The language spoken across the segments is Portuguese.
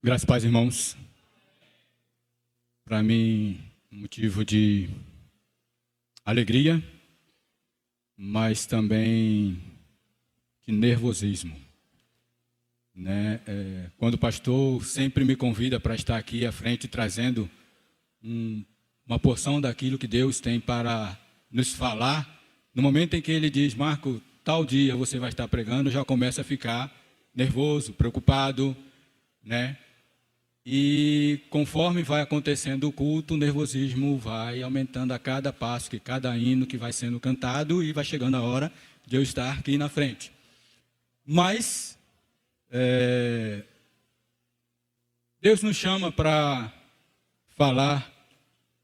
Graças a Deus, irmãos. Para mim, motivo de alegria, mas também de nervosismo, né? Quando o pastor sempre me convida para estar aqui à frente trazendo uma porção daquilo que Deus tem para nos falar, no momento em que ele diz: Marco, tal dia você vai estar pregando, eu já começo a ficar nervoso, preocupado, né? E conforme vai acontecendo o culto, o nervosismo vai aumentando a cada passo, que cada hino que vai sendo cantado, e vai chegando a hora de eu estar aqui na frente. Mas Deus nos chama para falar,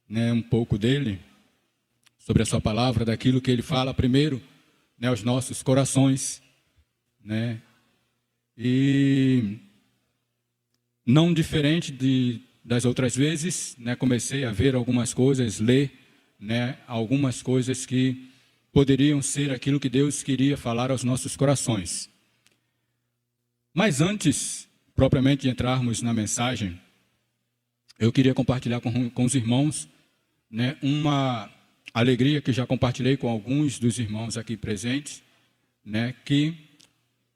né, um pouco dele, sobre a sua palavra, daquilo que ele fala primeiro, né, aos nossos corações, né? E não diferente das outras vezes, né, comecei a ver algumas coisas, ler, né, algumas coisas que poderiam ser aquilo que Deus queria falar aos nossos corações. Mas antes, propriamente, de entrarmos na mensagem, eu queria compartilhar com os irmãos, né, uma alegria que já compartilhei com alguns dos irmãos aqui presentes, né, que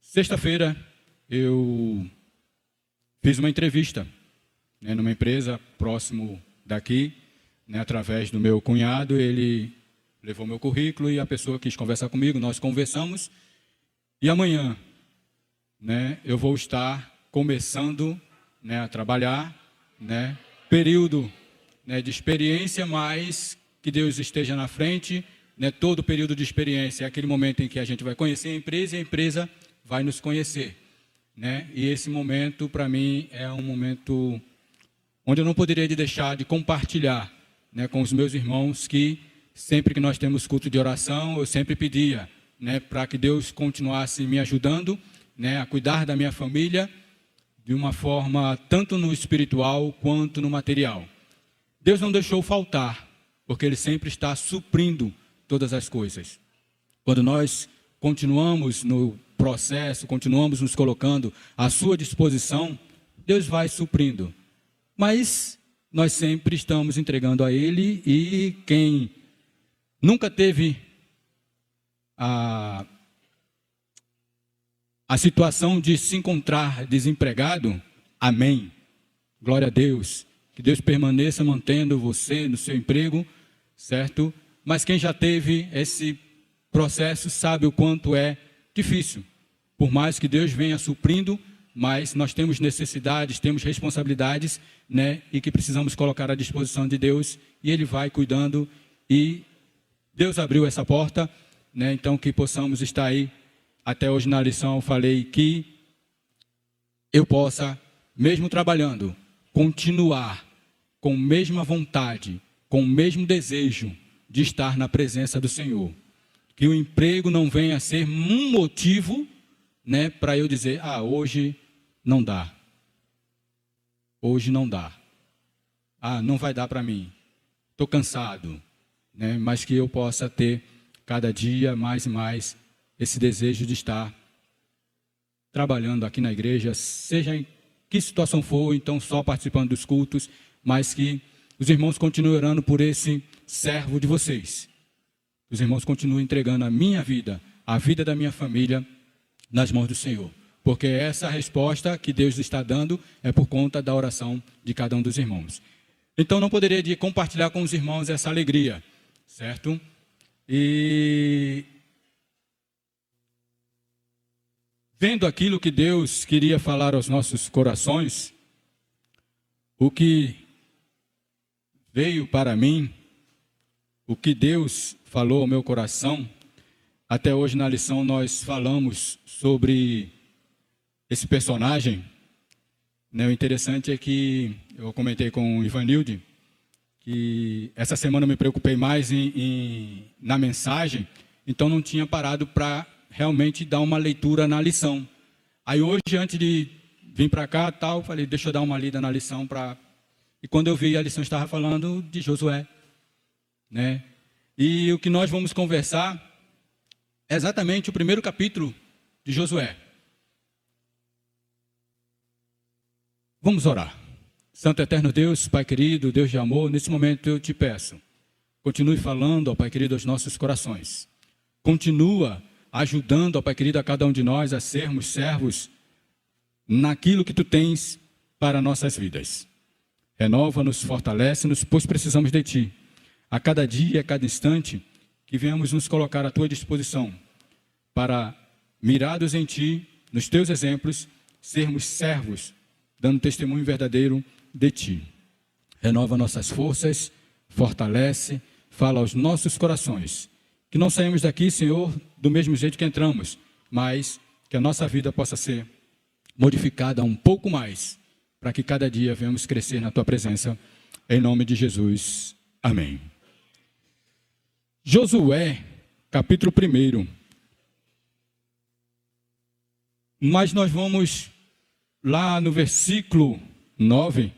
sexta-feira eu fiz uma entrevista, né, numa empresa próximo daqui, né, através do meu cunhado. Ele levou meu currículo e a pessoa quis conversar comigo, nós conversamos. E amanhã, né, eu vou estar começando, né, a trabalhar, né, período, né, de experiência, mas que Deus esteja na frente, né, todo período de experiência é aquele momento em que a gente vai conhecer a empresa e a empresa vai nos conhecer. Né? E esse momento, para mim, é um momento onde eu não poderia deixar de compartilhar, né, com os meus irmãos, que sempre que nós temos culto de oração, eu sempre pedia, né, para que Deus continuasse me ajudando, né, a cuidar da minha família de uma forma tanto no espiritual quanto no material. Deus não deixou faltar, porque Ele sempre está suprindo todas as coisas. Quando nós continuamos no processo, continuamos nos colocando à sua disposição, Deus vai suprindo. Mas nós sempre estamos entregando a Ele, e quem nunca teve a situação de se encontrar desempregado, amém, glória a Deus, que Deus permaneça mantendo você no seu emprego, certo? Mas quem já teve esse processo sabe o quanto é difícil. Por mais que Deus venha suprindo, mas nós temos necessidades, temos responsabilidades, né, e que precisamos colocar à disposição de Deus, e Ele vai cuidando, e Deus abriu essa porta, né, então que possamos estar aí. Até hoje na lição eu falei que eu possa, mesmo trabalhando, continuar com a mesma vontade, com o mesmo desejo de estar na presença do Senhor. Que o emprego não venha a ser um motivo, né, para eu dizer: hoje não dá. Hoje não dá. Não vai dar para mim. Estou cansado. Né, mas que eu possa ter cada dia mais e mais esse desejo de estar trabalhando aqui na igreja, seja em que situação for, então só participando dos cultos, mas que os irmãos continuem orando por esse servo de vocês. Os irmãos continuem entregando a minha vida, a vida da minha família, nas mãos do Senhor. Porque essa resposta que Deus está dando é por conta da oração de cada um dos irmãos. Então não poderia de compartilhar com os irmãos essa alegria, certo? E vendo aquilo que Deus queria falar aos nossos corações, o que veio para mim, o que Deus falou ao meu coração, até hoje na lição nós falamos sobre esse personagem, né? O interessante é que eu comentei com o Ivanilde, que essa semana eu me preocupei mais na mensagem, então não tinha parado para realmente dar uma leitura na lição. Aí hoje, antes de vir para cá, tal, falei, deixa eu dar uma lida na lição. E quando eu vi, a lição estava falando de Josué, né? E o que nós vamos conversar é exatamente o primeiro capítulo de Josué. Vamos orar. Santo Eterno Deus, Pai querido, Deus de amor, nesse momento eu te peço, continue falando, ó Pai querido, aos nossos corações. Continua ajudando, ó Pai querido, a cada um de nós a sermos servos naquilo que Tu tens para nossas vidas. Renova-nos, fortalece-nos, pois precisamos de Ti. A cada dia, a cada instante, que venhamos nos colocar à Tua disposição, para, mirados em Ti, nos Teus exemplos, sermos servos, dando testemunho verdadeiro de Ti. Renova nossas forças, fortalece, fala aos nossos corações. Que não saímos daqui, Senhor, do mesmo jeito que entramos, mas que a nossa vida possa ser modificada um pouco mais, para que cada dia venhamos crescer na Tua presença, em nome de Jesus. Amém. Josué, capítulo 1. Mas nós vamos lá no versículo 9.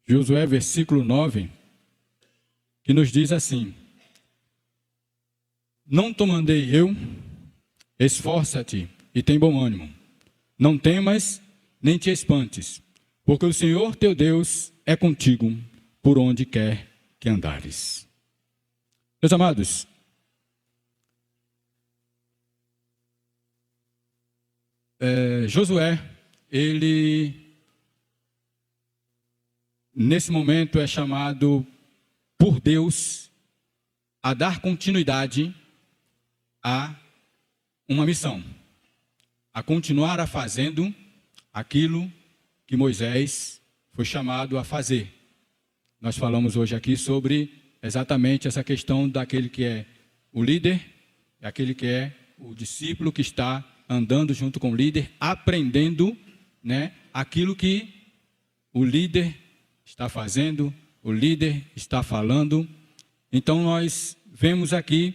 Josué, versículo 9, que nos diz assim: Não te mandei eu, esforça-te e tem bom ânimo. Não temas, nem te espantes, porque o Senhor teu Deus é contigo, por onde quer que andares. Meus amados, Josué, ele, nesse momento, é chamado por Deus a dar continuidade a uma missão, a continuar a fazendo aquilo que Moisés foi chamado a fazer. Nós falamos hoje aqui sobre exatamente essa questão daquele que é o líder, aquele que é o discípulo que está andando junto com o líder, aprendendo, né, aquilo que o líder está fazendo, o líder está falando. Então nós vemos aqui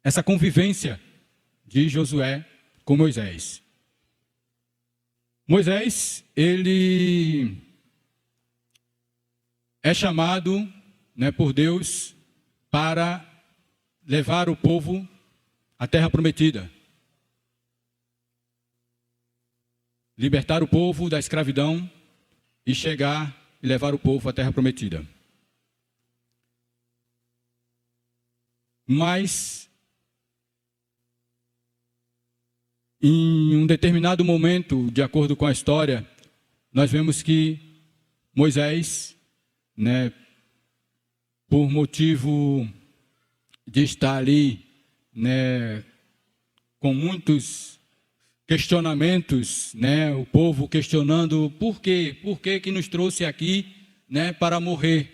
essa convivência de Josué com Moisés. Moisés, ele é chamado, né, por Deus para levar o povo à terra prometida. Libertar o povo da escravidão e chegar e levar o povo à terra prometida. Mas, em um determinado momento, de acordo com a história, nós vemos que Moisés, né, por motivo de estar ali, né, com muitos questionamentos, né, o povo questionando por que que nos trouxe aqui, né, para morrer.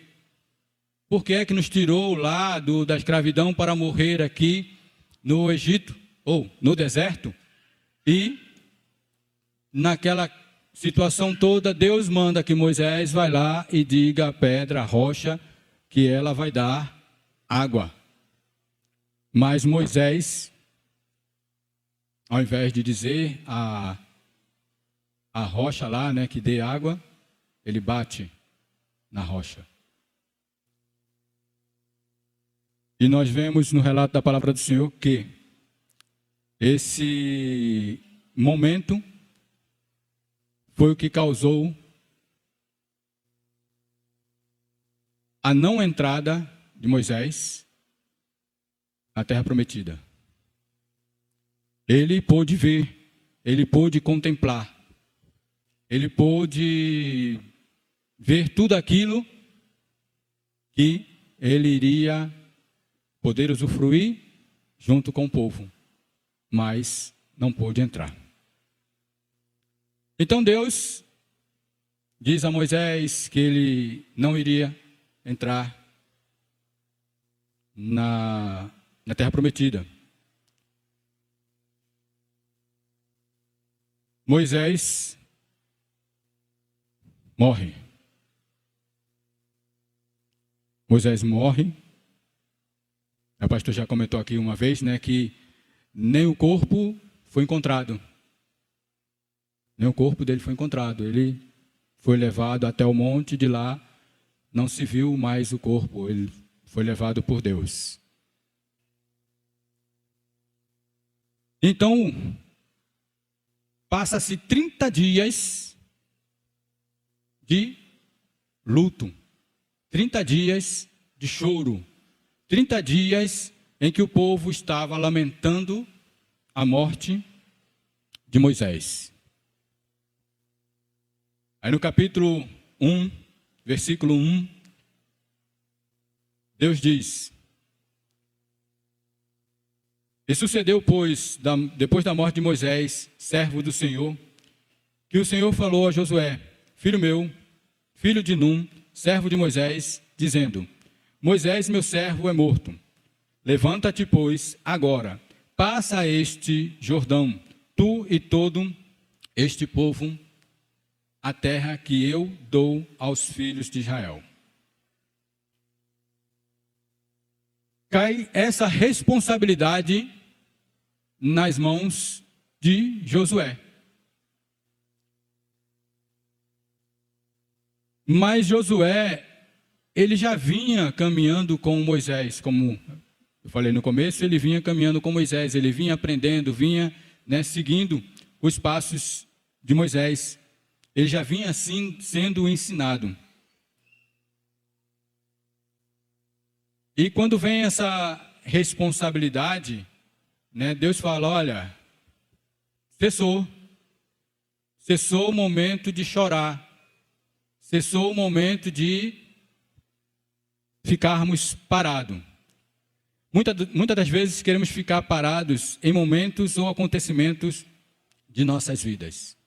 Por que é que nos tirou lá da escravidão para morrer aqui no Egito, ou no deserto? E naquela situação toda, Deus manda que Moisés vai lá e diga à pedra, à rocha, que ela vai dar água. Mas Moisés, ao invés de dizer a rocha lá, né, que dê água, ele bate na rocha. E nós vemos no relato da palavra do Senhor que esse momento foi o que causou a não entrada de Moisés na terra prometida. Ele pôde ver, ele pôde contemplar, ele pôde ver tudo aquilo que ele iria poder usufruir junto com o povo, mas não pôde entrar. Então Deus diz a Moisés que ele não iria entrar na terra prometida. Moisés morre. Moisés morre. O pastor já comentou aqui uma vez, né, que nem o corpo foi encontrado. Nem o corpo dele foi encontrado. Ele foi levado até o monte, de lá não se viu mais o corpo. Ele foi levado por Deus. Então, passa-se 30 dias de luto, 30 dias de choro, 30 dias em que o povo estava lamentando a morte de Moisés. Aí no capítulo 1, versículo 1, Deus diz: E sucedeu, pois, depois da morte de Moisés, servo do Senhor, que o Senhor falou a Josué, filho meu, filho de Num, servo de Moisés, dizendo: Moisés, meu servo, é morto. Levanta-te, pois, agora, passa este Jordão, tu e todo este povo, a terra que eu dou aos filhos de Israel. Cai essa responsabilidade nas mãos de Josué. Mas Josué, ele já vinha caminhando com Moisés, como eu falei no começo, ele vinha caminhando com Moisés, ele vinha aprendendo, vinha, né, seguindo os passos de Moisés. Ele já vinha assim sendo ensinado. E quando vem essa responsabilidade, né, Deus fala: olha, cessou o momento de chorar, cessou o momento de ficarmos parados. Muitas das vezes queremos ficar parados em momentos ou acontecimentos de nossas vidas,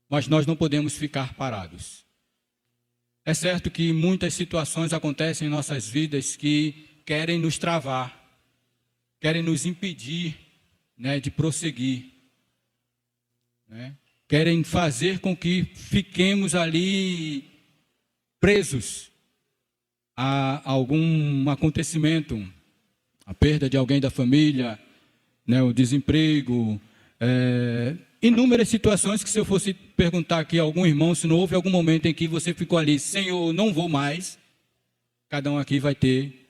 mas nós não podemos ficar parados. É certo que muitas situações acontecem em nossas vidas que querem nos travar, querem nos impedir, né, de prosseguir, né? Querem fazer com que fiquemos ali presos a algum acontecimento, a perda de alguém da família, né, o desemprego, inúmeras situações que, se eu fosse perguntar aqui a algum irmão se não houve algum momento em que você ficou ali: Senhor, não vou mais, cada um aqui vai ter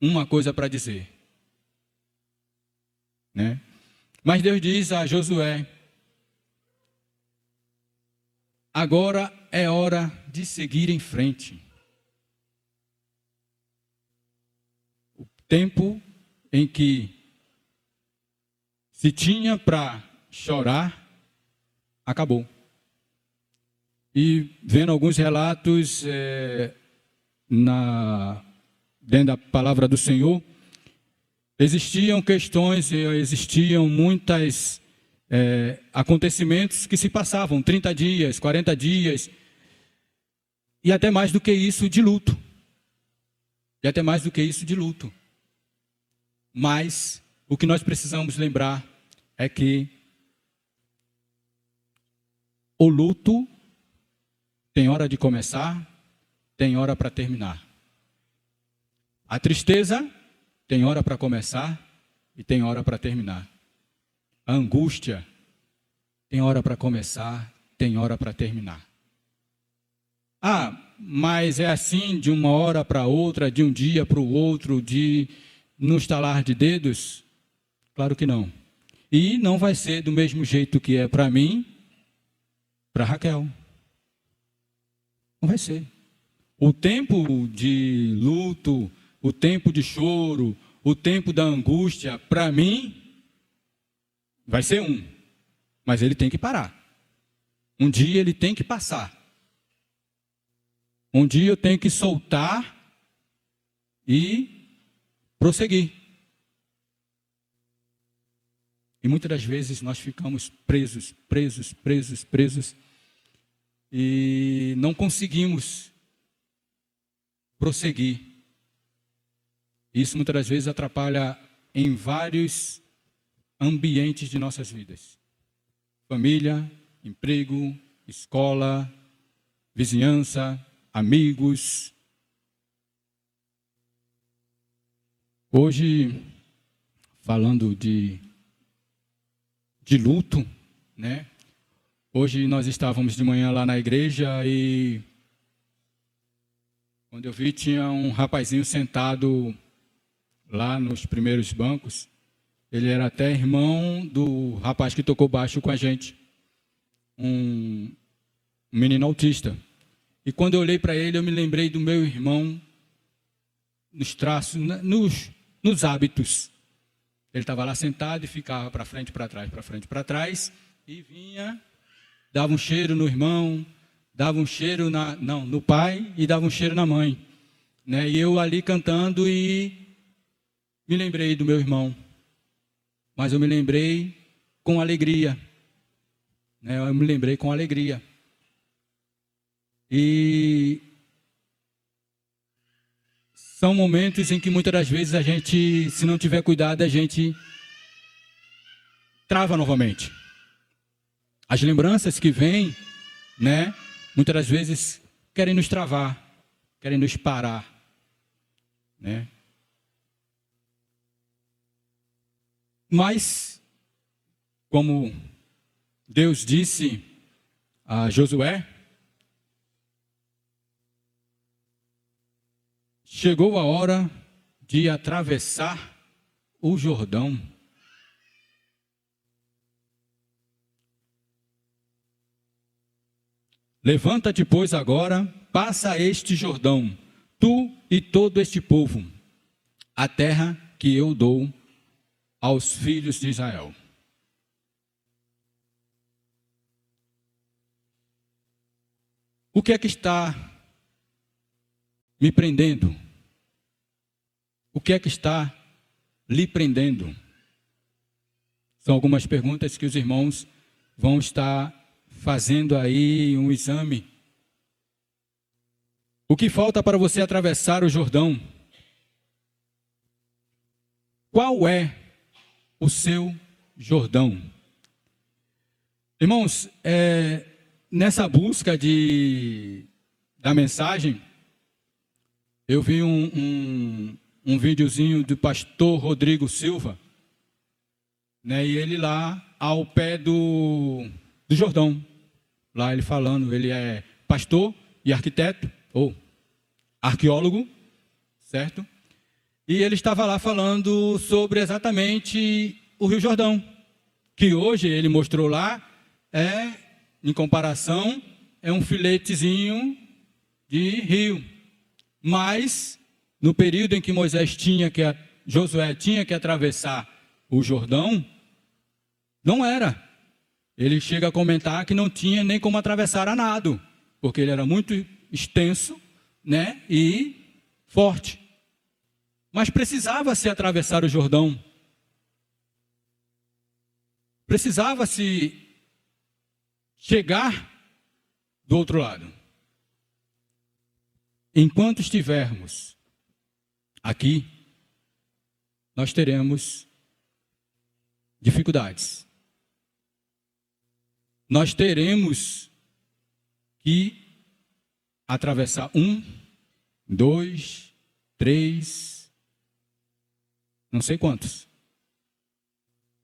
uma coisa para dizer, né? Mas Deus diz a Josué: agora é hora de seguir em frente. O tempo em que se tinha para chorar, acabou. E vendo alguns relatos dentro da palavra do Senhor, existiam questões, existiam muitos acontecimentos que se passavam 30 dias, 40 dias, e até mais do que isso de luto. Mas o que nós precisamos lembrar é que o luto tem hora de começar, tem hora para terminar. A tristeza tem hora para começar e tem hora para terminar. A angústia tem hora para começar, tem hora para terminar. Ah, mas é assim de uma hora para outra, de um dia para o outro, no estalar de dedos? Claro que não. E não vai ser do mesmo jeito que é para mim, para Raquel. Não vai ser. O tempo de luto, o tempo de choro, o tempo da angústia, para mim, vai ser mas ele tem que parar. Um dia ele tem que passar. Um dia eu tenho que soltar e prosseguir. E muitas das vezes nós ficamos presos e não conseguimos prosseguir. Isso muitas das vezes atrapalha em vários ambientes de nossas vidas. Família, emprego, escola, vizinhança, amigos. Hoje, falando de luto, né? Hoje nós estávamos de manhã lá na igreja e quando eu vi tinha um rapazinho sentado lá nos primeiros bancos. Ele era até irmão do rapaz que tocou baixo com a gente, um menino autista. E quando eu olhei para ele, eu me lembrei do meu irmão nos traços, nos hábitos. Ele estava lá sentado e ficava para frente, para trás, para frente, para trás, e vinha, dava um cheiro no irmão, dava um cheiro no pai e dava um cheiro na mãe. Né? E eu ali cantando e me lembrei do meu irmão. Mas eu me lembrei com alegria. Né? Eu me lembrei com alegria. E são momentos em que muitas das vezes a gente, se não tiver cuidado, a gente trava novamente. As lembranças que vêm, né, muitas das vezes querem nos travar, querem nos parar, né? Mas, como Deus disse a Josué, chegou a hora de atravessar o Jordão. Levanta-te, pois, agora, passa este Jordão, tu e todo este povo, a terra que eu dou aos filhos de Israel. O que é que está me prendendo? O que é que está lhe prendendo? São algumas perguntas que os irmãos vão estar fazendo aí um exame. O que falta para você atravessar o Jordão? Qual é o seu Jordão? Irmãos, nessa busca da mensagem, eu vi um videozinho do pastor Rodrigo Silva, né, e ele lá ao pé do Jordão, lá ele falando, ele é pastor e arquiteto, ou arqueólogo, certo? E ele estava lá falando sobre exatamente o Rio Jordão, que hoje ele mostrou lá, em comparação, é um filetezinho de rio. Mas, no período em que Josué tinha que atravessar o Jordão, não era. Ele chega a comentar que não tinha nem como atravessar a nado, porque ele era muito extenso, né, e forte. Mas precisava-se atravessar o Jordão. Precisava-se chegar do outro lado. Enquanto estivermos aqui, nós teremos dificuldades. Nós teremos que atravessar 1, 2, 3, não sei quantos.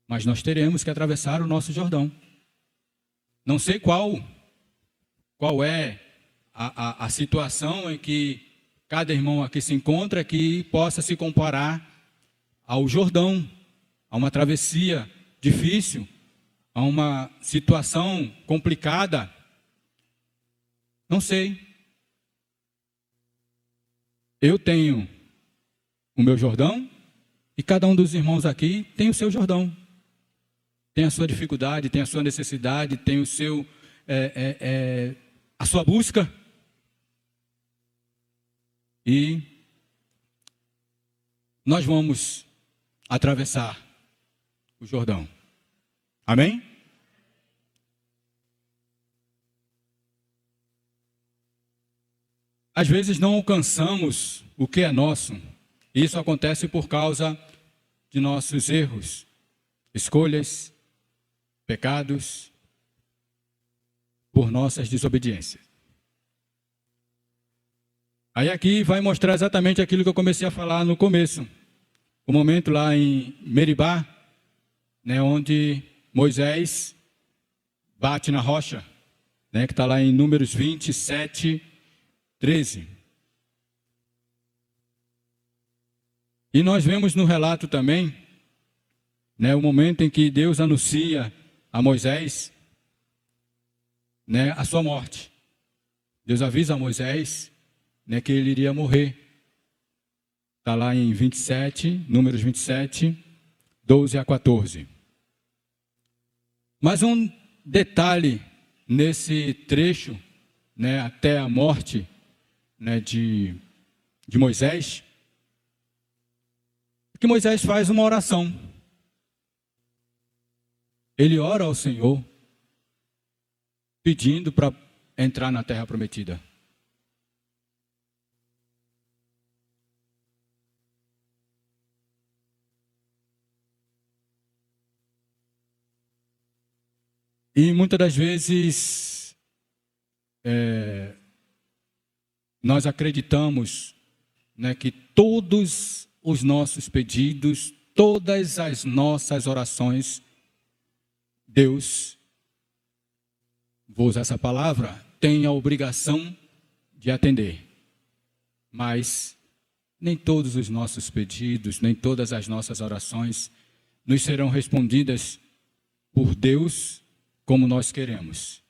Mas nós teremos que atravessar o nosso Jordão. Não sei qual é a situação em que cada irmão aqui se encontra que possa se comparar ao Jordão, a uma travessia difícil, a uma situação complicada. Não sei. Eu tenho o meu Jordão e cada um dos irmãos aqui tem o seu Jordão. Tem a sua dificuldade, tem a sua necessidade, tem o seu, a sua busca. E nós vamos atravessar o Jordão. Amém? Às vezes não alcançamos o que é nosso. Isso acontece por causa de nossos erros, escolhas, pecados, por nossas desobediências. Aí aqui vai mostrar exatamente aquilo que eu comecei a falar no começo. O momento lá em Meribá, né, onde Moisés bate na rocha, né, que está lá em Números 27, 13. E nós vemos no relato também, né, o momento em que Deus anuncia a Moisés, né, a sua morte. Deus avisa a Moisés, né, que ele iria morrer. Está lá em 27, Números 27, 12 a 14. Mas um detalhe nesse trecho, né, até a morte, né, de Moisés, que Moisés faz uma oração. Ele ora ao Senhor, pedindo para entrar na terra prometida. E muitas das vezes nós acreditamos, né, que todos os nossos pedidos, todas as nossas orações, Deus, vou usar essa palavra, tem a obrigação de atender. Mas nem todos os nossos pedidos, nem todas as nossas orações nos serão respondidas por Deus como nós queremos.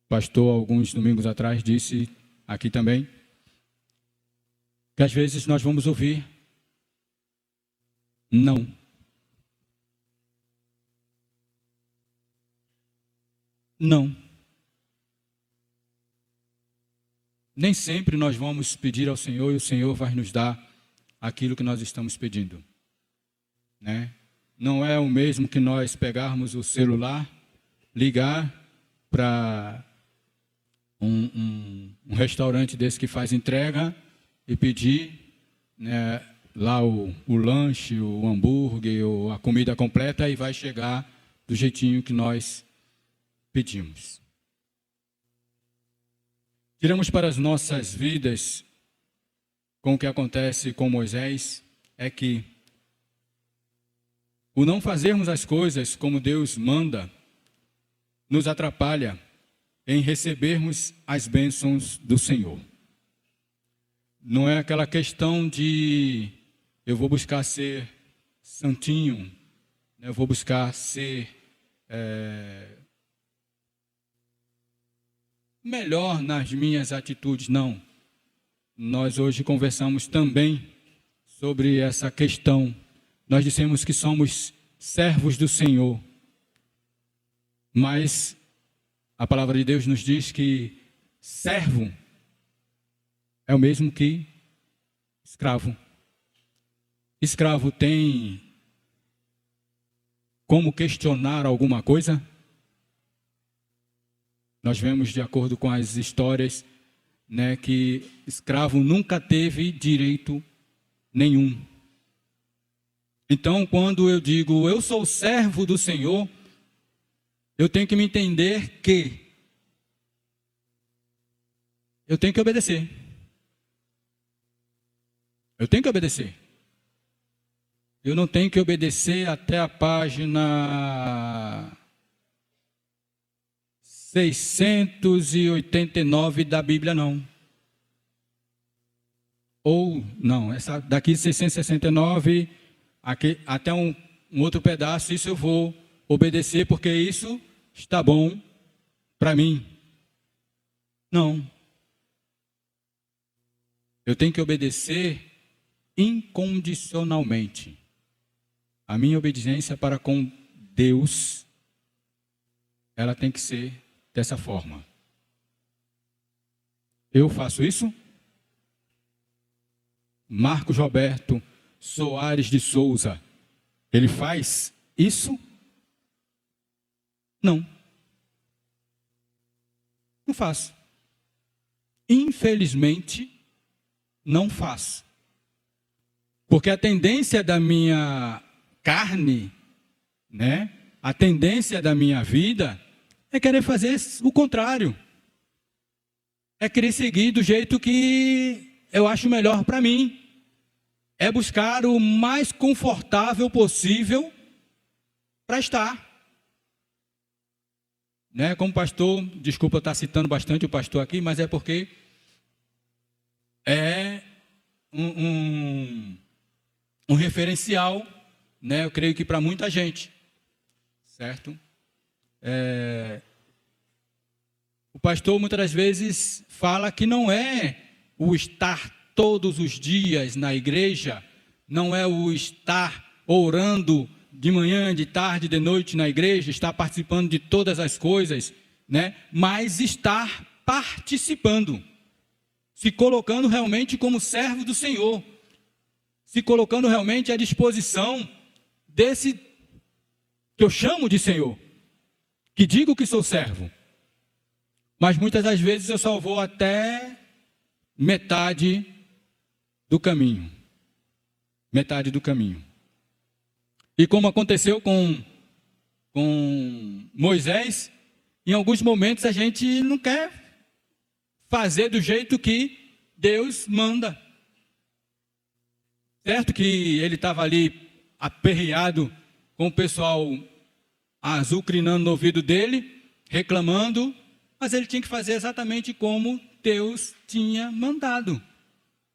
O pastor, alguns domingos atrás, disse aqui também, que às vezes nós vamos ouvir não. Não. Nem sempre nós vamos pedir ao Senhor e o Senhor vai nos dar aquilo que nós estamos pedindo, né? Não é o mesmo que nós pegarmos o celular, ligar para um restaurante desse que faz entrega e pedir, né, lá o lanche, o hambúrguer, ou a comida completa, e vai chegar do jeitinho que nós pedimos. Tiramos para as nossas vidas, com o que acontece com Moisés, é que o não fazermos as coisas como Deus manda, nos atrapalha em recebermos as bênçãos do Senhor. Não é aquela questão de eu vou buscar ser santinho, eu vou buscar ser melhor nas minhas atitudes, não. Nós hoje conversamos também sobre essa questão. Nós dissemos que somos servos do Senhor, mas a palavra de Deus nos diz que servo é o mesmo que escravo. Escravo tem como questionar alguma coisa? Nós vemos, de acordo com as histórias, né, que escravo nunca teve direito nenhum. Então, quando eu digo, eu sou servo do Senhor, eu tenho que me entender que eu tenho que obedecer. Eu tenho que obedecer. Eu não tenho que obedecer até a página 689 da Bíblia, não. Ou, não, essa daqui 669, aqui, até um outro pedaço, isso eu vou obedecer, porque isso está bom para mim. Não. Eu tenho que obedecer incondicionalmente. A minha obediência para com Deus, ela tem que ser dessa forma. Eu faço isso? Marcos Roberto Soares de Souza, ele faz isso? Não. Não faço. Infelizmente, não faço. Porque a tendência da minha carne, né? A tendência da minha vida é querer fazer o contrário. É querer seguir do jeito que eu acho melhor para mim. É buscar o mais confortável possível para estar. Né? Como pastor, desculpa eu estar citando bastante o pastor aqui, mas é porque é um referencial, né? Eu creio que para muita gente, certo? O pastor muitas das vezes fala que não é o estar todos os dias na igreja, não é o estar orando de manhã, de tarde, de noite na igreja, estar participando de todas as coisas, né? Mas estar participando, se colocando realmente como servo do Senhor, se colocando realmente à disposição desse que eu chamo de Senhor, que digo que sou servo. Mas muitas das vezes eu só vou até metade do caminho. Metade do caminho. E como aconteceu com Moisés, em alguns momentos a gente não quer fazer do jeito que Deus manda. Certo que ele estava ali aperreado com o pessoal azucrinando no ouvido dele, reclamando, mas ele tinha que fazer exatamente como Deus tinha mandado.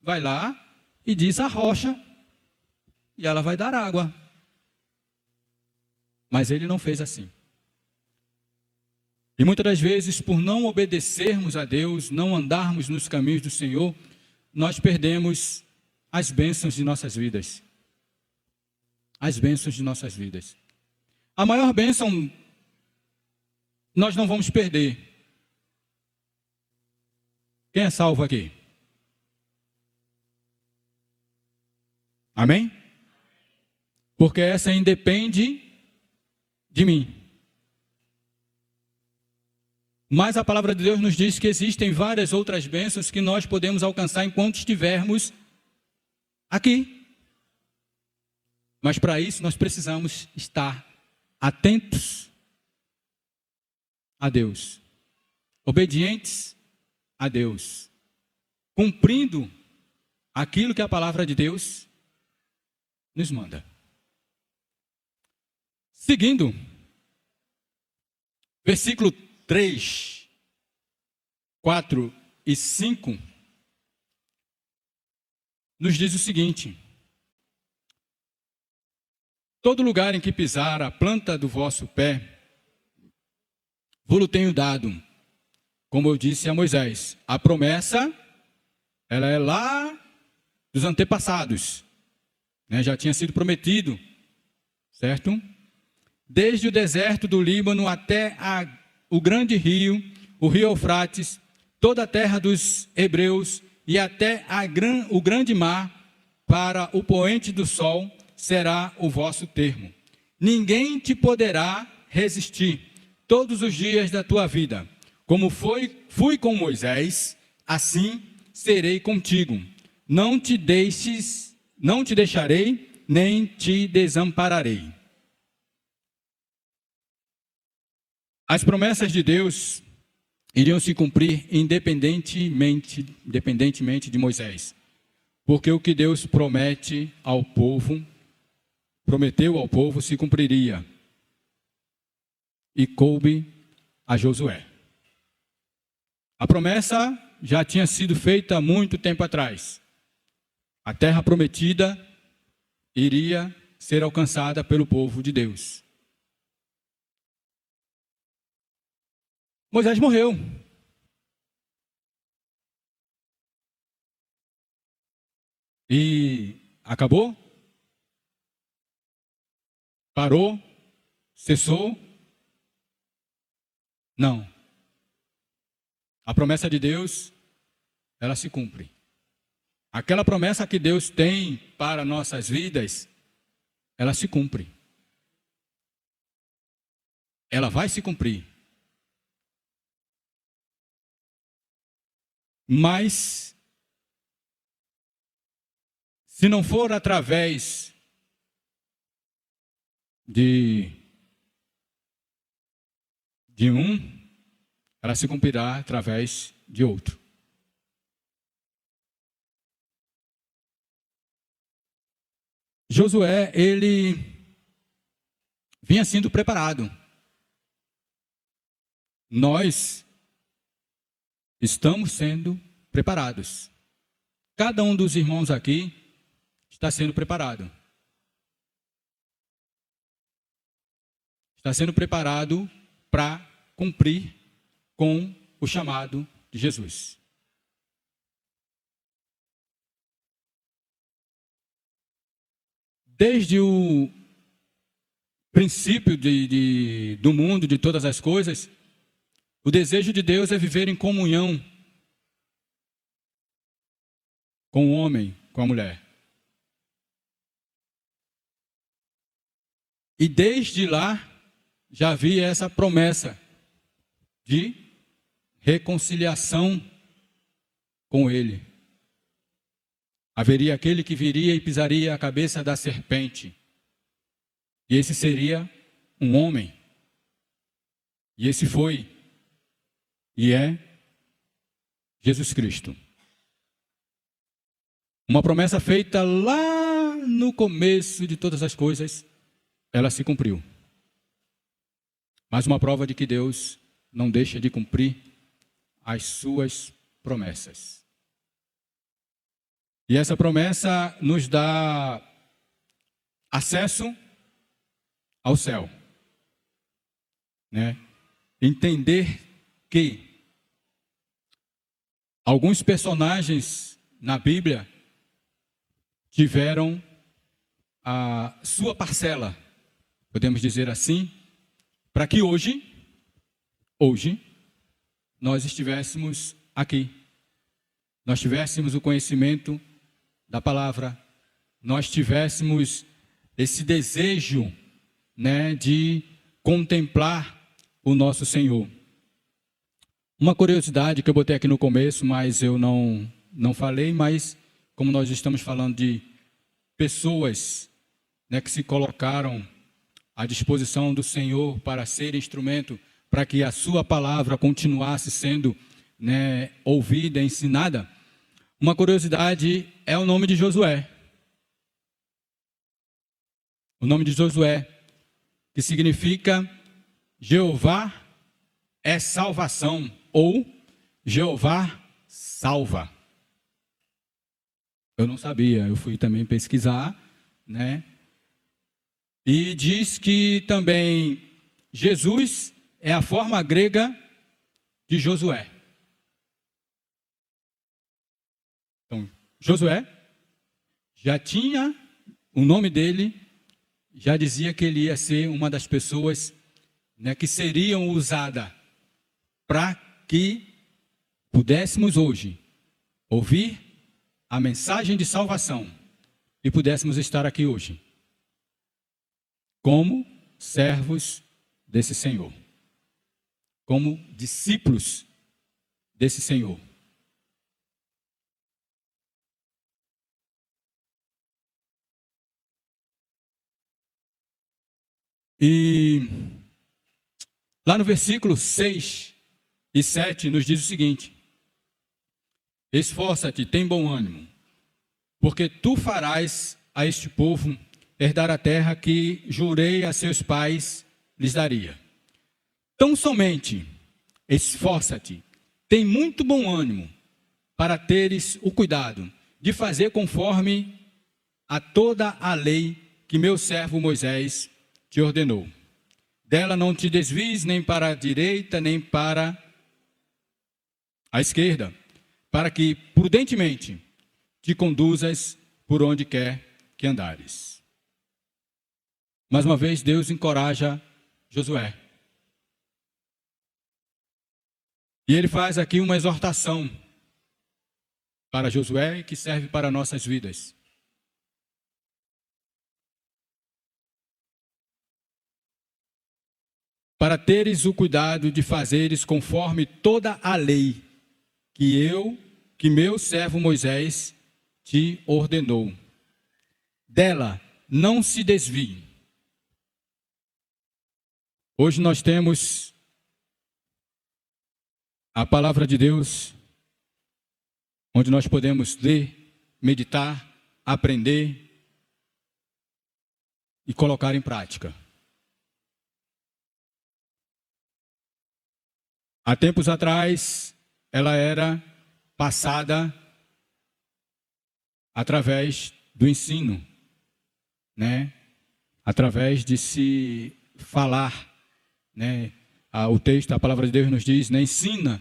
Vai lá e diz a rocha, e ela vai dar água. Mas ele não fez assim. E muitas das vezes, por não obedecermos a Deus, não andarmos nos caminhos do Senhor, nós perdemos as bênçãos de nossas vidas. As bênçãos de nossas vidas. A maior bênção nós não vamos perder. Quem é salvo aqui? Amém? Porque essa independe de mim. Mas a palavra de Deus nos diz que existem várias outras bênçãos que nós podemos alcançar enquanto estivermos aqui. Mas para isso nós precisamos estar atentos a Deus, obedientes a Deus, cumprindo aquilo que a palavra de Deus nos manda. Seguindo, versículo 3, 4 e 5, nos diz o seguinte: todo lugar em que pisar a planta do vosso pé, vou-lo tenho dado, como eu disse a Moisés. A promessa, ela é lá dos antepassados, né? Já tinha sido prometido, certo? Desde o deserto do Líbano até o grande rio, o rio Eufrates, toda a terra dos hebreus e até o grande mar, para o poente do sol, será o vosso termo. Ninguém te poderá resistir todos os dias da tua vida. Como fui com Moisés, assim serei contigo. Não te deixarei, nem te desampararei. As promessas de Deus iriam se cumprir independentemente de Moisés. Porque o que Deus prometeu ao povo, se cumpriria. E coube a Josué. A promessa já tinha sido feita há muito tempo atrás. A terra prometida iria ser alcançada pelo povo de Deus. Moisés morreu. E acabou? Parou? Cessou? Não. A promessa de Deus, ela se cumpre. aquela promessa que Deus tem para nossas vidas, ela se cumpre. Ela vai se cumprir. Mas, se não for através de um, ela se cumprirá através de outro. Josué, ele vinha sendo preparado. Nós estamos sendo preparados. Cada um dos irmãos aqui está sendo preparado. Está sendo preparado para cumprir com o chamado de Jesus. Desde o princípio do mundo, de todas as coisas, o desejo de Deus é viver em comunhão com o homem, com a mulher. E desde lá, já havia essa promessa de reconciliação com Ele. Haveria aquele que viria e pisaria a cabeça da serpente. E esse seria um homem. E esse foi e é Jesus Cristo. Uma promessa feita lá no começo de todas as coisas, ela se cumpriu. Mais uma prova de que Deus não deixa de cumprir as suas promessas. E essa promessa nos dá acesso ao céu, né? Entender que alguns personagens na Bíblia tiveram a sua parcela, podemos dizer assim, para que hoje, nós estivéssemos aqui. Nós tivéssemos o conhecimento da palavra, nós tivéssemos esse desejo, né, de contemplar o nosso Senhor. Uma curiosidade que eu botei aqui no começo, mas eu não falei, mas como nós estamos falando de pessoas, né, que se colocaram à disposição do Senhor para ser instrumento, para que a sua palavra continuasse sendo, né, ouvida, ensinada. Uma curiosidade é o nome de Josué. O nome de Josué, que significa Jeová é salvação, ou Jeová salva. Eu não sabia, eu fui também pesquisar, né? E diz que também Jesus é a forma grega de Josué. Então, Josué já tinha o nome dele, já dizia que ele ia ser uma das pessoas, né, que seriam usadas para que pudéssemos hoje ouvir a mensagem de salvação e pudéssemos estar aqui hoje como servos desse Senhor, como discípulos desse Senhor. E lá no versículo 6 e 7 nos diz o seguinte: esforça-te, tem bom ânimo, porque tu farás a este povo herdar a terra que jurei a seus pais lhes daria. Tão somente esforça-te, tem muito bom ânimo, para teres o cuidado de fazer conforme a toda a lei que meu servo Moisés te ordenou. Dela não te desvies nem para a direita, nem para a esquerda, para que prudentemente te conduzas por onde quer que andares. Mais uma vez, Deus encoraja Josué. E ele faz aqui uma exortação para Josué e que serve para nossas vidas. Para teres o cuidado de fazeres conforme toda a lei que meu servo Moisés te ordenou. Dela não se desvie. Hoje nós temos a palavra de Deus, onde nós podemos ler, meditar, aprender e colocar em prática. Há tempos atrás, ela era passada através do ensino, né? Através de se falar, né? O texto, a palavra de Deus nos diz, né? Ensina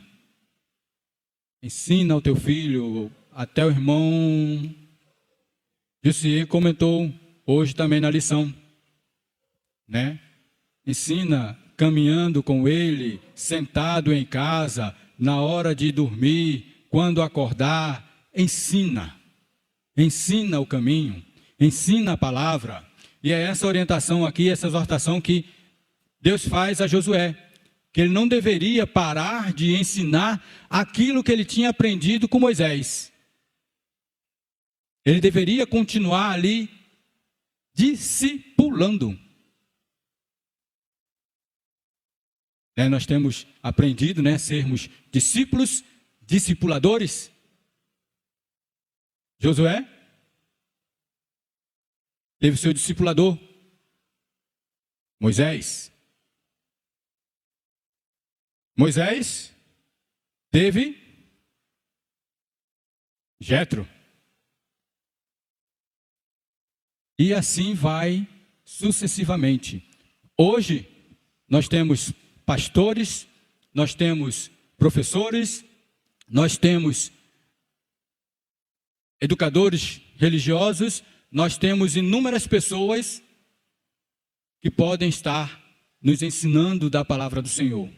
ao teu filho, até o irmão Jussi comentou hoje também na lição, né? Ensina caminhando com ele, sentado em casa, na hora de dormir, quando acordar, ensina o caminho, ensina a palavra. E é essa orientação aqui, essa exortação que Deus faz a Josué, que ele não deveria parar de ensinar aquilo que ele tinha aprendido com Moisés. Ele deveria continuar ali discipulando. Nós temos aprendido, sermos discípulos, discipuladores. Josué teve seu discipulador, Moisés. Moisés teve Jetro. E assim vai sucessivamente. Hoje nós temos pastores, nós temos professores, nós temos educadores religiosos, nós temos inúmeras pessoas que podem estar nos ensinando da palavra do Senhor.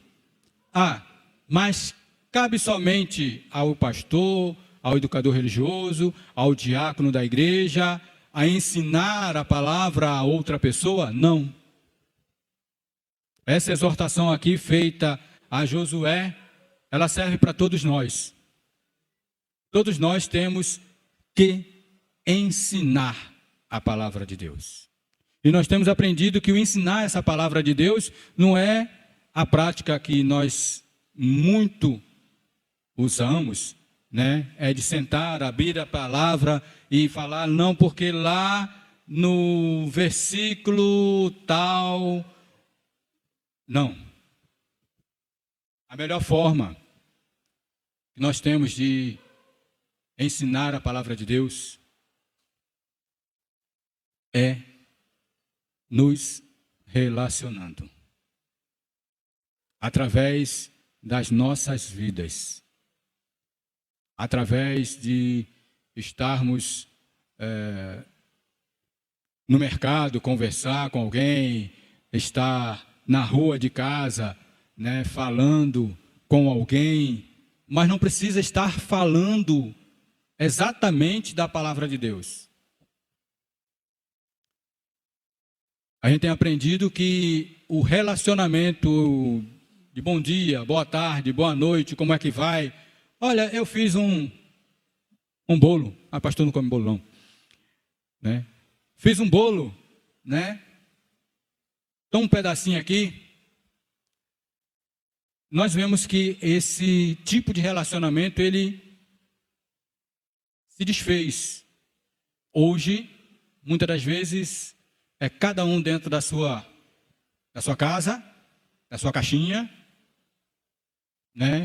Mas cabe somente ao pastor, ao educador religioso, ao diácono da igreja, a ensinar a palavra a outra pessoa? Não. Essa exortação aqui feita a Josué, ela serve para todos nós. Todos nós temos que ensinar a palavra de Deus. E nós temos aprendido que o ensinar essa palavra de Deus não é a prática que nós muito usamos, é de sentar, abrir a palavra e falar, não, porque lá no versículo tal. Não. A melhor forma que nós temos de ensinar a palavra de Deus é nos relacionando através das nossas vidas, através de estarmos no mercado, conversar com alguém, estar na rua de casa, falando com alguém, mas não precisa estar falando exatamente da palavra de Deus. A gente tem aprendido que o relacionamento de bom dia, boa tarde, boa noite, como é que vai? Olha, eu fiz um bolo. Pastor não come bolo não. Fiz um bolo, Toma um pedacinho aqui. Nós vemos que esse tipo de relacionamento, ele se desfez. Hoje, muitas das vezes, é cada um dentro da sua casa, da sua caixinha,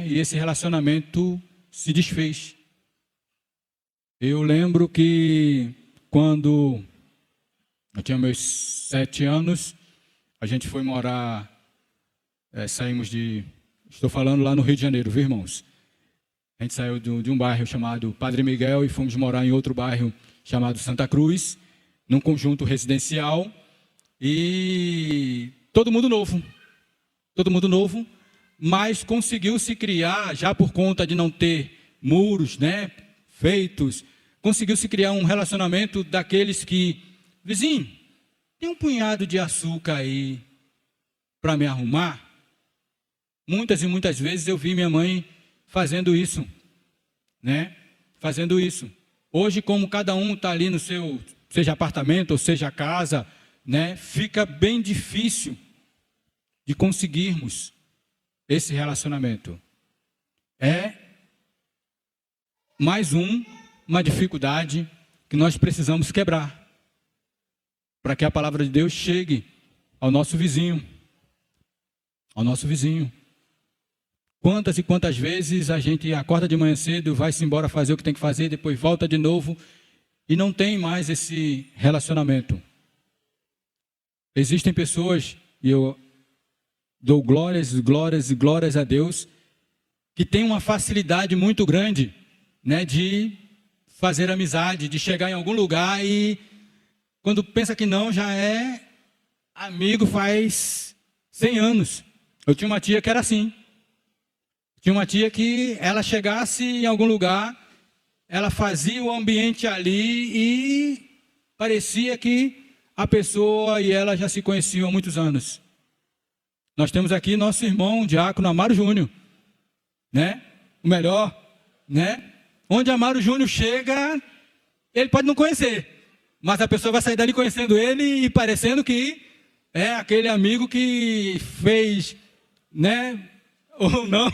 e esse relacionamento se desfez. Eu lembro que quando eu tinha meus 7 anos, a gente foi morar, estou falando lá no Rio de Janeiro, viu, irmãos? A gente saiu de um bairro chamado Padre Miguel e fomos morar em outro bairro chamado Santa Cruz, num conjunto residencial, e todo mundo novo, mas conseguiu se criar, já por conta de não ter muros, feitos, conseguiu se criar um relacionamento daqueles que, vizinho, tem um punhado de açúcar aí para me arrumar? Muitas e muitas vezes eu vi minha mãe fazendo isso, né? Fazendo isso. Hoje, como cada um está ali no seu, seja apartamento ou seja casa, né? Fica bem difícil de conseguirmos esse relacionamento. É mais uma dificuldade que nós precisamos quebrar, para que a palavra de Deus chegue ao nosso vizinho. Ao nosso vizinho. Quantas e quantas vezes a gente acorda de manhã cedo, vai-se embora fazer o que tem que fazer, depois volta de novo e não tem mais esse relacionamento. Existem pessoas, e eu dou glórias, glórias e glórias a Deus, que tem uma facilidade muito grande, né, de fazer amizade, de chegar em algum lugar e quando pensa que não, já é amigo faz 100 anos. Eu tinha uma tia que era assim. Tinha uma tia que ela chegasse em algum lugar, ela fazia o ambiente ali e parecia que a pessoa e ela já se conheciam há muitos anos. Nós temos aqui nosso irmão, o diácono Amaro Júnior, né? O melhor, né? Onde Amaro Júnior chega, ele pode não conhecer, mas a pessoa vai sair dali conhecendo ele e parecendo que é aquele amigo que fez, né? Ou não,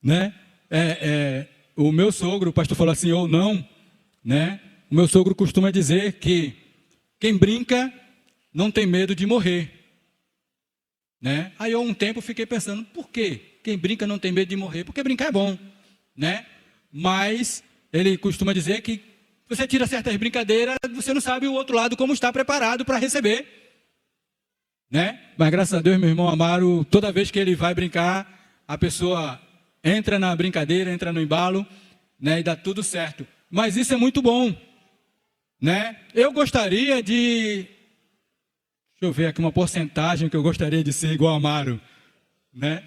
né? O meu sogro, o pastor falou assim, ou não, né? O meu sogro costuma dizer que quem brinca não tem medo de morrer, né? Aí eu um tempo fiquei pensando, por quê? Quem brinca não tem medo de morrer? Porque brincar é bom, né? Mas ele costuma dizer que você tira certas brincadeiras, você não sabe o outro lado como está preparado para receber, né? Mas graças a Deus, meu irmão Amaro, toda vez que ele vai brincar, a pessoa entra na brincadeira, entra no embalo, né? E dá tudo certo. Mas isso é muito bom, né? Eu gostaria de... Deixa eu ver aqui uma porcentagem que eu gostaria de ser igual a Amaro, né?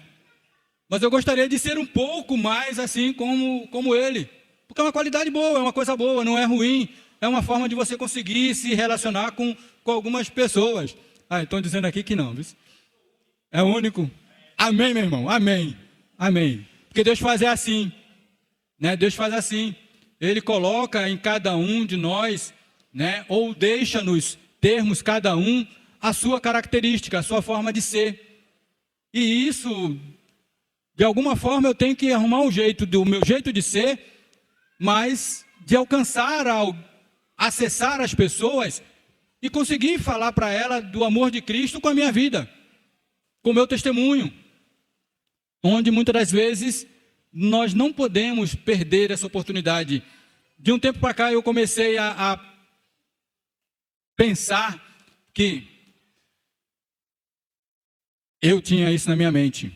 Mas eu gostaria de ser um pouco mais assim como ele. Porque é uma qualidade boa, é uma coisa boa, não é ruim. É uma forma de você conseguir se relacionar com algumas pessoas. Ah, estão dizendo aqui que não, viu? É o único. Amém, meu irmão, amém. Amém. Porque Deus faz assim, né? Deus faz assim. Ele coloca em cada um de nós, né? Ou deixa-nos termos cada um a sua característica, a sua forma de ser. E isso, de alguma forma, eu tenho que arrumar um jeito, do meu jeito de ser, mas de alcançar, acessar as pessoas e conseguir falar para ela do amor de Cristo com a minha vida, com o meu testemunho. Onde muitas das vezes nós não podemos perder essa oportunidade. De um tempo para cá eu comecei a pensar que eu tinha isso na minha mente,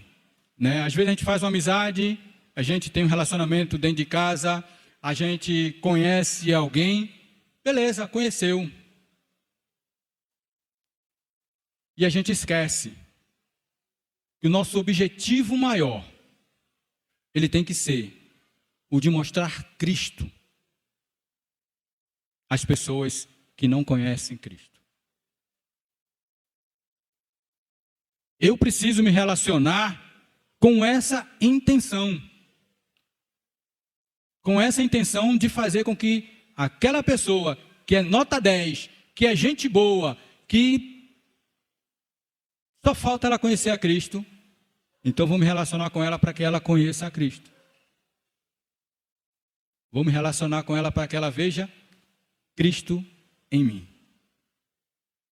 né? Às vezes a gente faz uma amizade, a gente tem um relacionamento dentro de casa, a gente conhece alguém, beleza, conheceu. E a gente esquece que o nosso objetivo maior, ele tem que ser o de mostrar Cristo às pessoas que não conhecem Cristo. Eu preciso me relacionar com essa intenção. Com essa intenção de fazer com que aquela pessoa que é nota 10, que é gente boa, que só falta ela conhecer a Cristo, então vou me relacionar com ela para que ela conheça a Cristo. Vou me relacionar com ela para que ela veja Cristo em mim.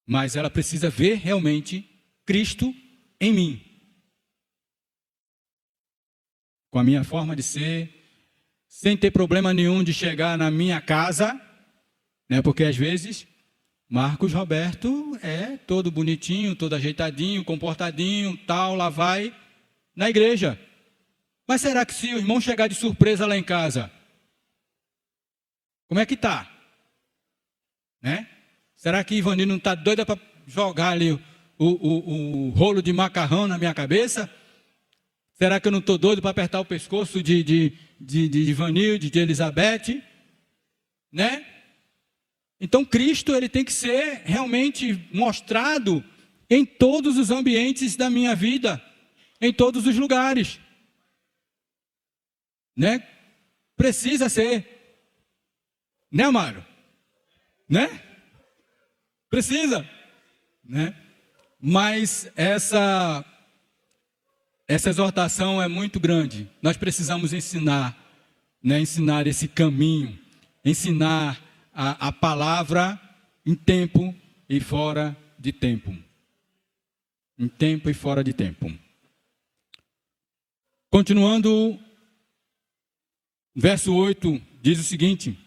Mas ela precisa ver realmente Cristo em mim. Com a minha forma de ser, sem ter problema nenhum de chegar na minha casa, né? Porque às vezes Marcos Roberto é todo bonitinho, todo ajeitadinho, comportadinho, tal, lá vai na igreja. Mas será que se o irmão chegar de surpresa lá em casa, como é que tá? Né? Será que Ivani não está doida para jogar ali o rolo de macarrão na minha cabeça? Será que eu não estou doido para apertar o pescoço de de Ivanilde, de Elizabeth, né? Então Cristo, ele tem que ser realmente mostrado em todos os ambientes da minha vida, em todos os lugares, né? Precisa ser, né, Amaro? Né? Precisa, né? Mas essa exortação é muito grande. Nós precisamos ensinar, né? Ensinar esse caminho, ensinar a palavra em tempo e fora de tempo. Em tempo e fora de tempo. Continuando, verso 8 diz o seguinte: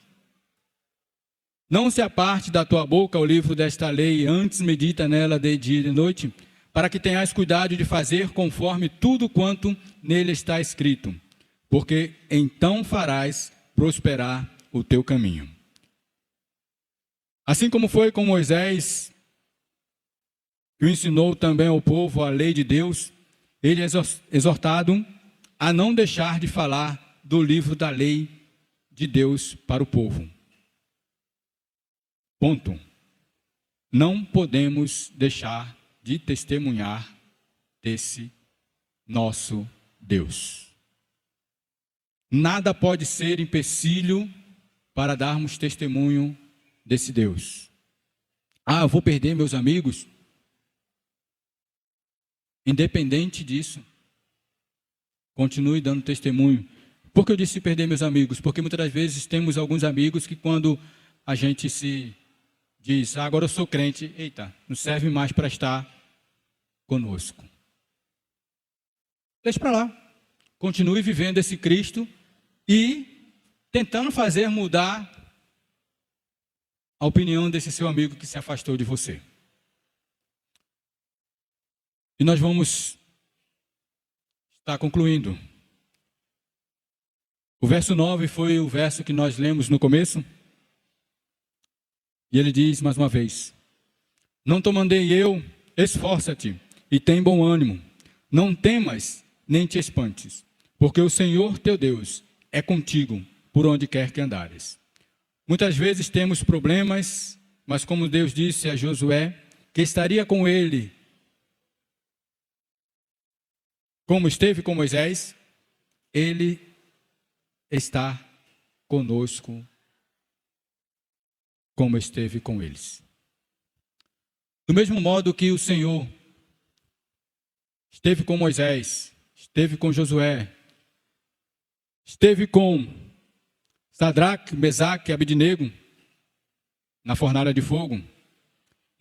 não se aparte da tua boca o livro desta lei, antes medita nela de dia e de noite, para que tenhas cuidado de fazer conforme tudo quanto nele está escrito, porque então farás prosperar o teu caminho. Assim como foi com Moisés, que ensinou também ao povo a lei de Deus, ele é exortado a não deixar de falar do livro da lei de Deus para o povo. Ponto. Não podemos deixar de testemunhar desse nosso Deus. Nada pode ser empecilho para darmos testemunho desse Deus. Ah, eu vou perder meus amigos? Independente disso, continue dando testemunho. Por que eu disse perder meus amigos? Porque muitas das vezes temos alguns amigos que quando a gente se diz, agora eu sou crente, eita, não serve mais para estar conosco. Deixa para lá. Continue vivendo esse Cristo e tentando fazer mudar a opinião desse seu amigo que se afastou de você. E nós vamos estar concluindo. O verso 9 foi o verso que nós lemos no começo. E ele diz mais uma vez: não te mandei eu, esforça-te e tem bom ânimo. Não temas nem te espantes, porque o Senhor teu Deus é contigo por onde quer que andares. Muitas vezes temos problemas, mas como Deus disse a Josué, que estaria com ele, como esteve com Moisés, ele está conosco, como esteve com eles. Do mesmo modo que o Senhor esteve com Moisés, esteve com Josué, esteve com Sadraque, Mesaque e Abednego na fornalha de fogo,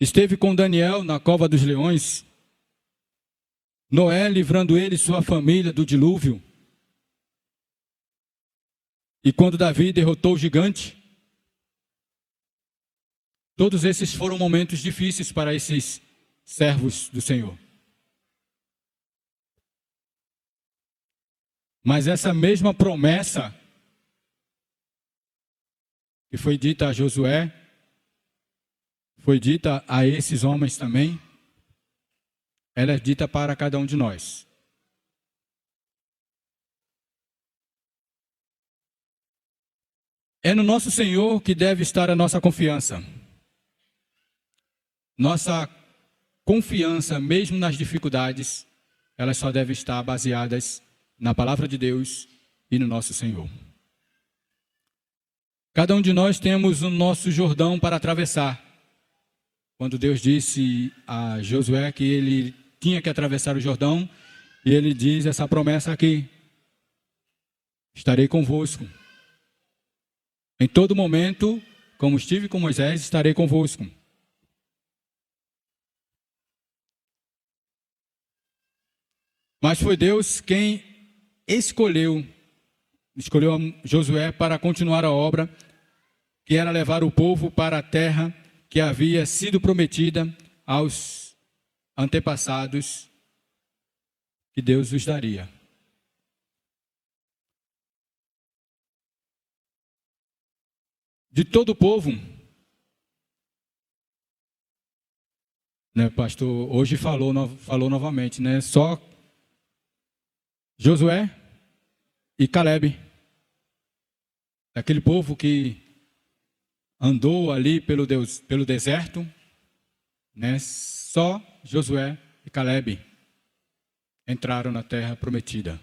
esteve com Daniel na cova dos leões, Noé livrando ele e sua família do dilúvio, e quando Davi derrotou o gigante. Todos esses foram momentos difíceis para esses servos do Senhor. Mas essa mesma promessa que foi dita a Josué, foi dita a esses homens também, ela é dita para cada um de nós. É no nosso Senhor que deve estar a nossa confiança. Nossa confiança, mesmo nas dificuldades, elas só devem estar baseadas na palavra de Deus e no nosso Senhor. Cada um de nós temos o nosso Jordão para atravessar. Quando Deus disse a Josué que ele tinha que atravessar o Jordão, e ele diz essa promessa aqui: estarei convosco. Em todo momento, como estive com Moisés, estarei convosco. Mas foi Deus quem escolheu Josué para continuar a obra, que era levar o povo para a terra que havia sido prometida aos antepassados, que Deus os daria. De todo o povo, né, pastor, hoje falou novamente, né, só Josué e Caleb daquele povo que andou ali pelo deserto, né? Só Josué e Calebe entraram na terra prometida.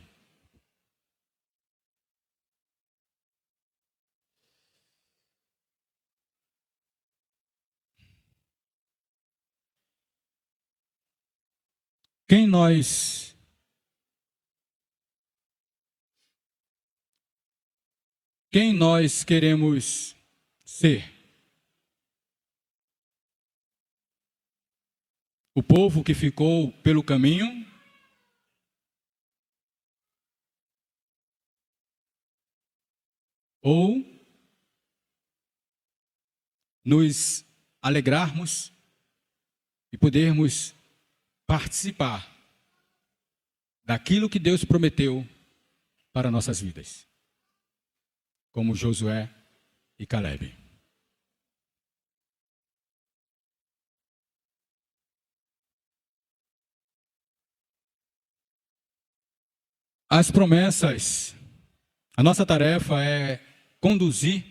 Quem nós queremos ser? O povo que ficou pelo caminho? Ou nos alegrarmos e podermos participar daquilo que Deus prometeu para nossas vidas, como Josué e Calebe. As promessas, a nossa tarefa é conduzir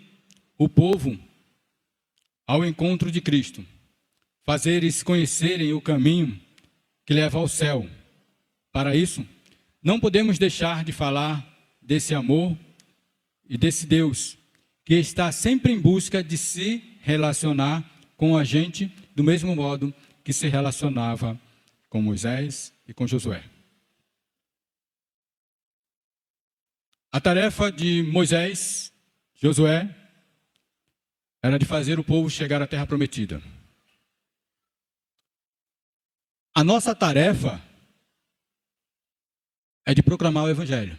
o povo ao encontro de Cristo, fazer eles conhecerem o caminho que leva ao céu. Para isso, não podemos deixar de falar desse amor e desse Deus que está sempre em busca de se relacionar com a gente do mesmo modo que se relacionava com Moisés e com Josué. A tarefa de Moisés, Josué, era de fazer o povo chegar à terra prometida. A nossa tarefa é de proclamar o Evangelho.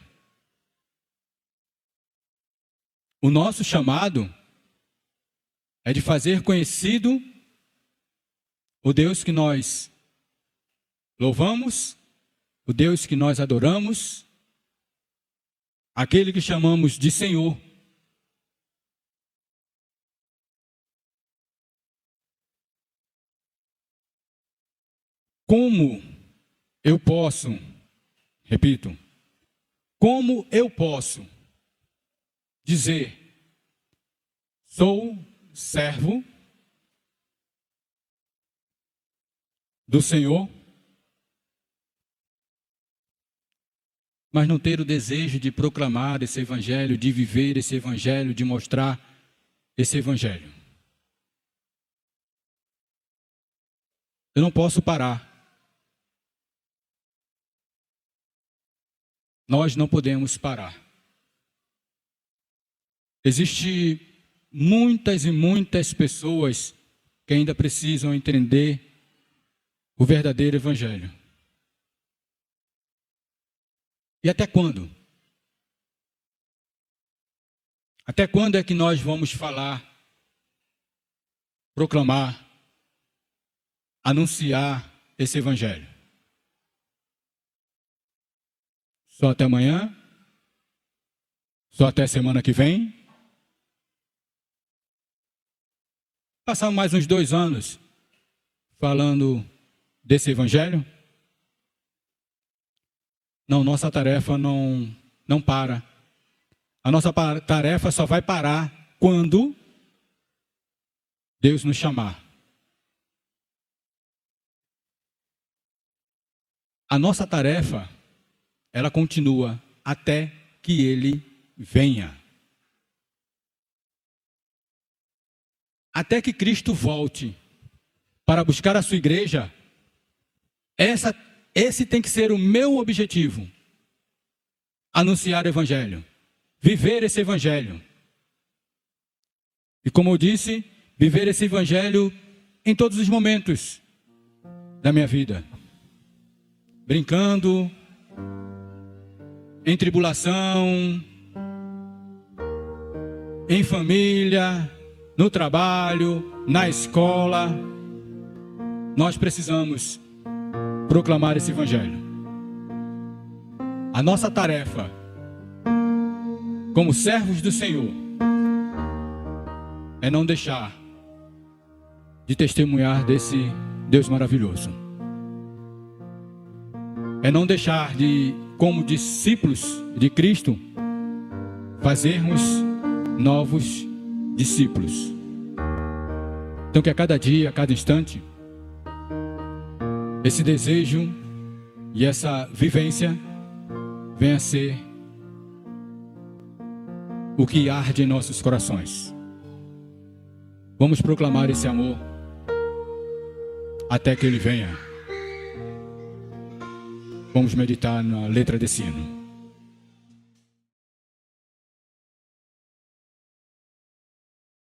O nosso chamado é de fazer conhecido o Deus que nós louvamos, o Deus que nós adoramos, aquele que chamamos de Senhor. Como eu posso, repito, como eu posso dizer, sou servo do Senhor, mas não ter o desejo de proclamar esse Evangelho, de viver esse Evangelho, de mostrar esse Evangelho? Eu não posso parar. Nós não podemos parar. Existem muitas e muitas pessoas que ainda precisam entender o verdadeiro Evangelho. E até quando? Até quando é que nós vamos falar, proclamar, anunciar esse Evangelho? Só até amanhã? Só até semana que vem? Passar mais uns 2 anos falando desse Evangelho? Não, nossa tarefa não para. A nossa tarefa só vai parar quando Deus nos chamar. A nossa tarefa, ela continua até que Ele venha. Até que Cristo volte para buscar a sua igreja, esse tem que ser o meu objetivo. Anunciar o Evangelho. Viver esse Evangelho. E como eu disse, viver esse Evangelho em todos os momentos da minha vida. Brincando, em tribulação, em família, no trabalho, na escola. Nós precisamos proclamar esse Evangelho. A nossa tarefa, como servos do Senhor, é não deixar de testemunhar desse Deus maravilhoso. É não deixar de, como discípulos de Cristo, fazermos novos discípulos. Então que a cada dia, a cada instante, esse desejo e essa vivência venha a ser o que arde em nossos corações. Vamos proclamar esse amor até que ele venha. Vamos meditar na letra desse hino.